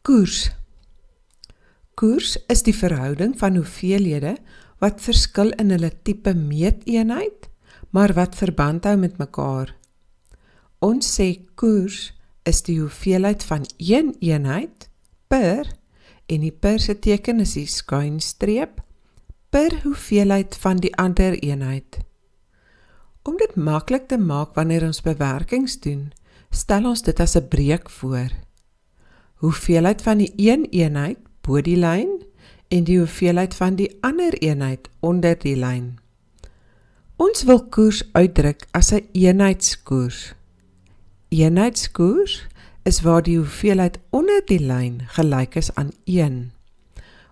Koers. Koers is die verhouding van hoeveelhede wat verskil in hulle tipe meeteenheid, maar wat verband hou met mekaar. Ons sê koers is die hoeveelheid van een eenheid per, en die per se teken is die skuinstreep, per hoeveelheid van die ander eenheid. Om dit maklik te maak wanneer ons bewerkings doen, stel ons dit as 'n breek voor. Hoeveelheid van die een eenheid bo die lyn en die hoeveelheid van die ander eenheid onder die lyn. Ons wil koers uitdruk as 'n eenheidskoers. Eenheidskoers is waar die hoeveelheid onder die lyn gelyk is aan 1.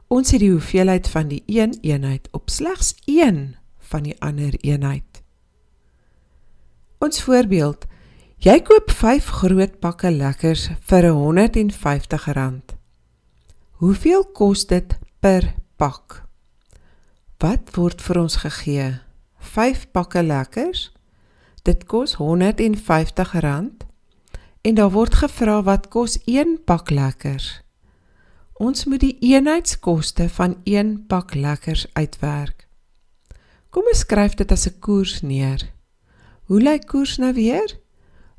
Ons het die hoeveelheid van die een eenheid op slegs 1 van die ander eenheid. Ons voorbeeld: jy koop 5 groot pakke lekkers vir R150. Hoeveel kos dit per pak? Wat word vir ons gegee? 5 pakke lekkers, dit kos R150 en daar word gevra wat kos 1 pak lekkers. Ons moet die eenheidskoste van 1 pak lekkers uitwerk. Kom ons skryf dit as 'n koers neer. Hoe lyk koers nou weer?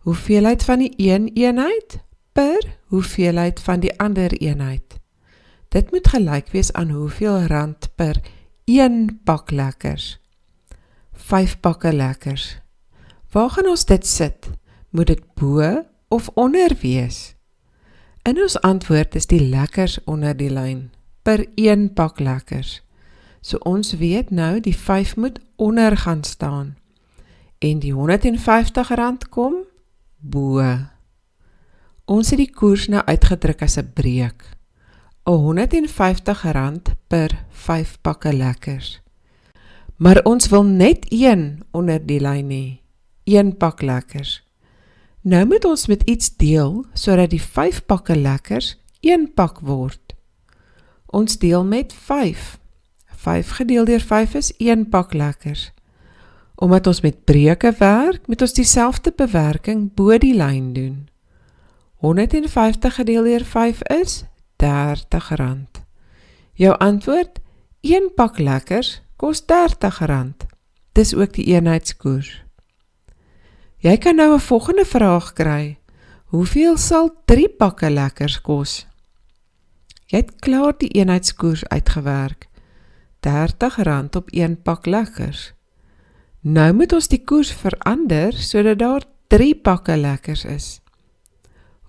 Hoeveelheid van die een eenheid per hoeveelheid van die ander eenheid. Dit moet gelyk wees aan hoeveel rand per 1 pak lekkers. 5 pakke lekkers. Waar gaan ons dit sit? Moet dit bo of onder wees? In ons antwoord is die lekkers onder die lyn, per 1 pak lekkers. So ons weet nou die 5 moet onder gaan staan. En die R150 kom bo. Ons het die koers nou uitgedruk as 'n breek. R150 per 5 pakke lekkers. Maar ons wil net 1 onder die lyn hê, 1 pak lekkers. Nou moet ons met iets deel, sodat die 5 pakke lekkers 1 pak word. Ons deel met 5. 5 gedeel deur 5 is 1 pak lekkers. Omdat ons met breuke werk, moet ons dieselfde bewerking bo die lyn doen. 150 gedeel deur 5 is R30. Jou antwoord, 1 pak lekkers kos R30. Dis ook die eenheidskoers. Jy kan nou 'n volgende vraag kry. Hoeveel sal 3 pakke lekkers kos? Jy het klaar die eenheidskoers uitgewerk. R30 op 1 pak lekkers. Nou moet ons die koers verander, sodat daar 3 pakke lekkers is.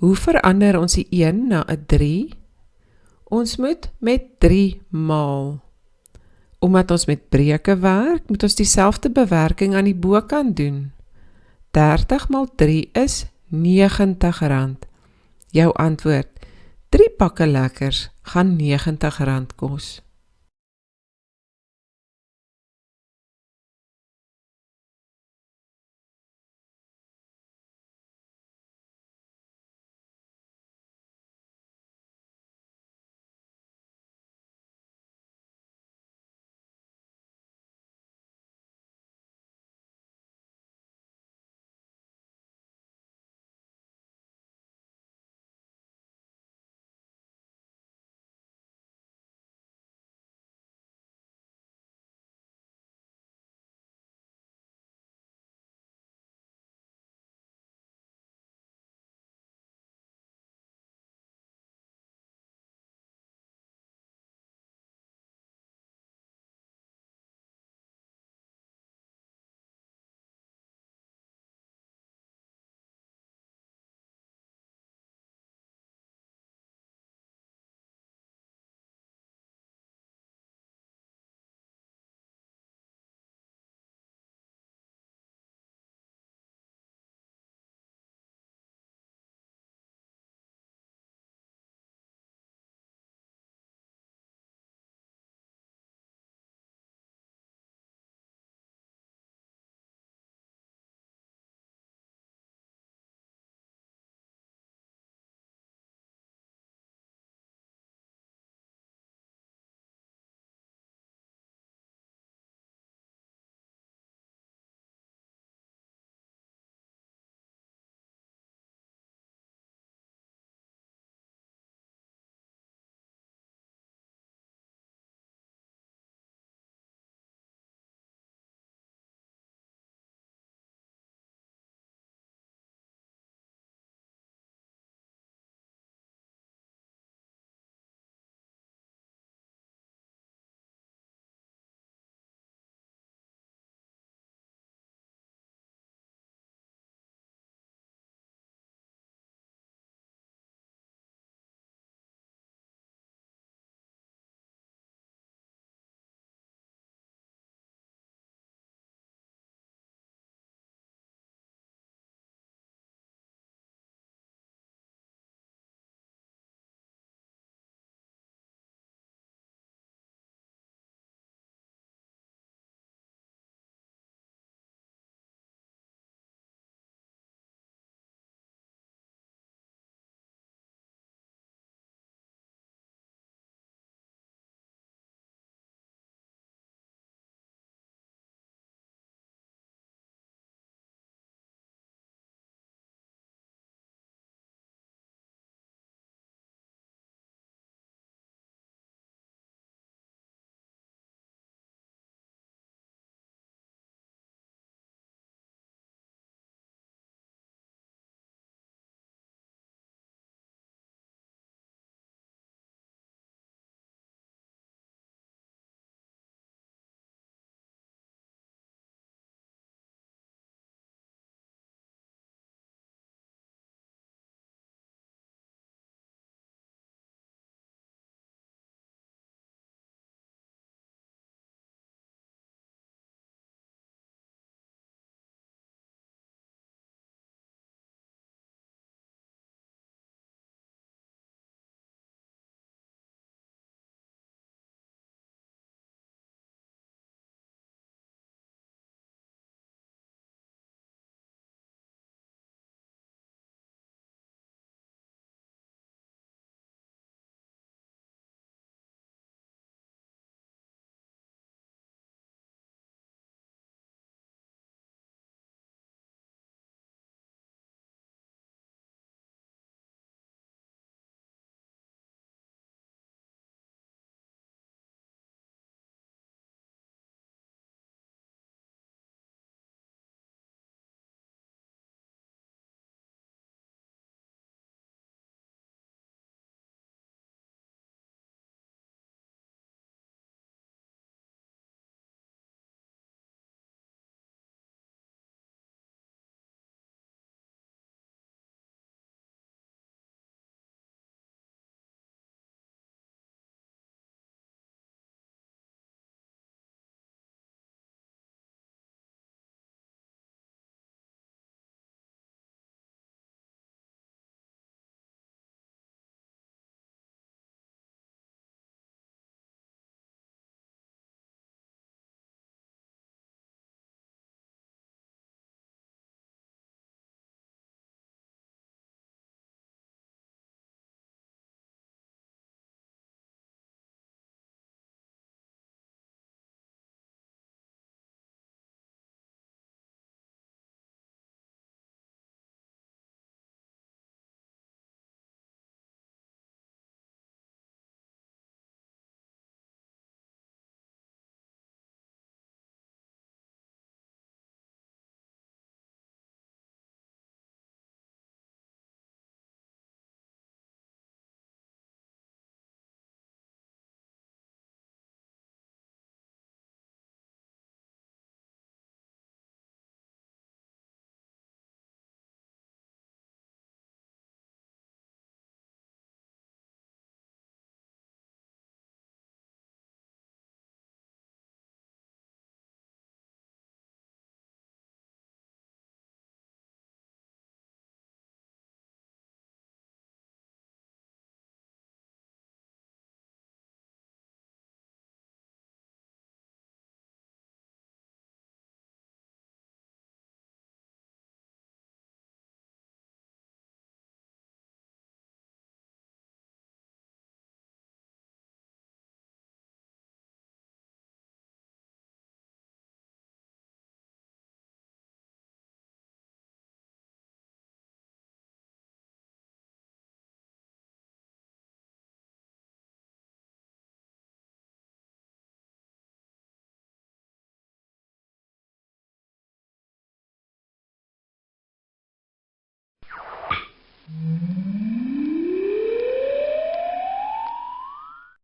Hoe verander ons die 1 na 'n 3? Ons moet met 3 maal. Omdat ons met breuke werk, moet ons dieselfde bewerking aan die bokant doen. 30 maal 3 is R90. Jou antwoord, 3 pakke lekkers gaan R90 kos.